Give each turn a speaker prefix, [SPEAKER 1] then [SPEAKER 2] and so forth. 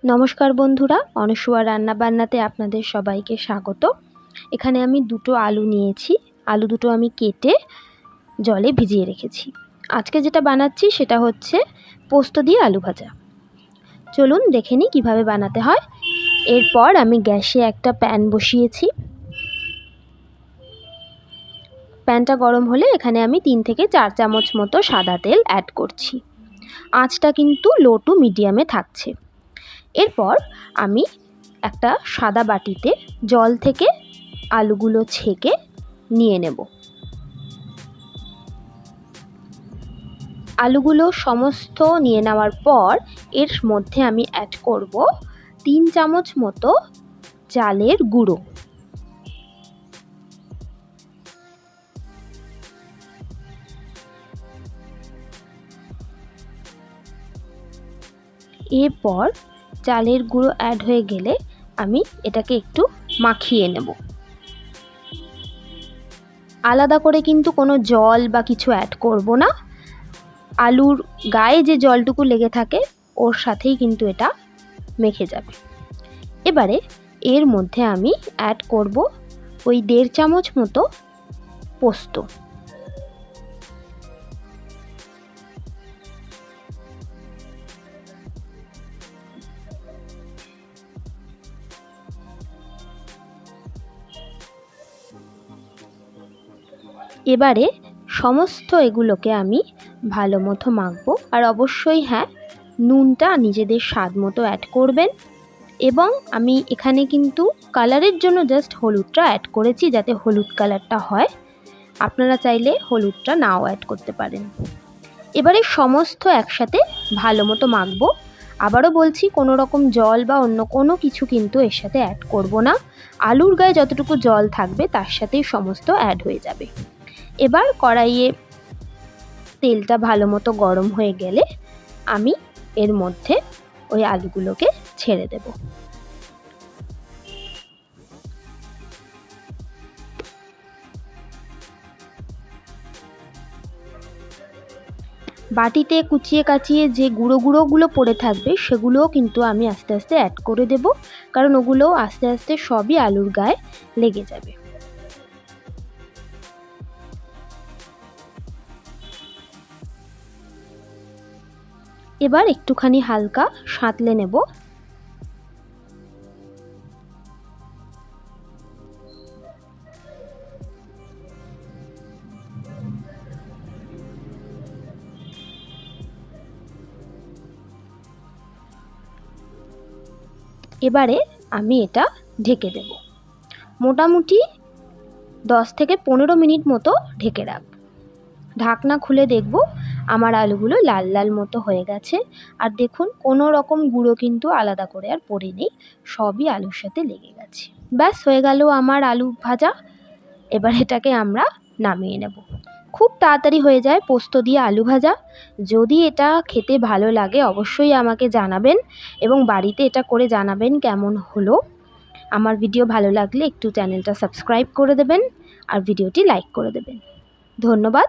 [SPEAKER 1] নমস্কার বন্ধুরা, অনসুয়া রান্নাবান্নাতে আপনাদের সবাইকে স্বাগত। এখানে আমি দুটো আলু নিয়েছি। আলু দুটো আমি কেটে জলে ভিজিয়ে রেখেছি। আজকে যেটা বানাচ্ছি সেটা হচ্ছে পোস্ত দিয়ে আলু ভাজা। চলুন দেখে নিই কীভাবে বানাতে হয়। এরপর আমি গ্যাসে একটা প্যান বসিয়েছি। প্যানটা গরম হলে এখানে আমি 3 থেকে 4 চামচ মতো সাদা তেল অ্যাড করছি। আঁচটা কিন্তু লো টু মিডিয়ামে থাকছে। এরপর আমি একটা সাদা বাটিতে জল থেকে আলুগুলো ছেঁকে নিয়ে নেব। আলুগুলো সমস্ত নিয়ে নেওয়ার পর এর মধ্যে আমি অ্যাড করব 3 চামচ মতো চালের গুঁড়ো। এরপর চালের গুঁড়ো অ্যাড হয়ে গেলে আমি এটাকে একটু মাখিয়ে নেব। আলাদা করে কিন্তু কোনো জল বা কিছু অ্যাড করব না। আলুর গায়ে যে জলটুকু লেগে থাকে ওর সাথেই কিন্তু এটা মেখে যাবে। এবারে এর মধ্যে আমি অ্যাড করব ওই 1.5 চামচ মতো পোস্ত। এবারে সমস্ত এগুলোকে আমি ভালো মতো মাখবো। আর অবশ্যই হ্যাঁ, নুনটা নিজেদের স্বাদ মতো অ্যাড করবেন। এবং আমি এখানে কিন্তু কালারের জন্য জাস্ট হলুদটা অ্যাড করেছি, যাতে হলুদ কালারটা হয়। আপনারা চাইলে হলুদটা নাও অ্যাড করতে পারেন। এবারে সমস্ত একসাথে ভালো মতো মাখবো। আবারও বলছি, কোনো রকম জল বা অন্য কোনো কিছু কিন্তু এর সাথে অ্যাড করব না। আলুর গায়ে যতটুকু জল থাকবে তার সাথেই সমস্ত অ্যাড হয়ে যাবে। এবার কড়াইয়ে তেলটা ভালো মতো গরম হয়ে গেলে আমি এর মধ্যে ওই আলুগুলোকে ছেড়ে দেব। বাটিতে কুচিয়ে কাচিয়ে যে গুঁড়োগুলো পড়ে থাকবে সেগুলোও কিন্তু আমি আস্তে আস্তে অ্যাড করে দেব, কারণ ওগুলো আস্তে আস্তে সবই আলুর গায়ে লেগে যাবে। এবার একটুখানি হালকা সাঁতলে নেব। এবারে আমি এটা ঢেকে দেব। মোটামুটি 10 থেকে 15 মিনিট মতো ঢেকে রাখব। ঢাকনা খুলে দেখব আমার আলুগুলো লাল লাল মতো হয়ে গেছে। আর দেখুন, কোনো রকম গুঁড়ো কিন্তু আলাদা করে আর পড়ে নেই, সবই আলুর সাথে লেগে গেছে। ব্যাস, হয়ে গেল আমার আলু ভাজা। এবার এটাকে আমরা নামিয়ে নেব। খুব তাড়াতাড়ি হয়ে যায় পোস্ত দিয়ে আলু ভাজা। যদি এটা খেতে ভালো লাগে অবশ্যই আমাকে জানাবেন, এবং বাড়িতে এটা করে জানাবেন কেমন হলো। আমার ভিডিও ভালো লাগলে একটু চ্যানেলটা সাবস্ক্রাইব করে দেবেন আর ভিডিওটি লাইক করে দেবেন। ধন্যবাদ।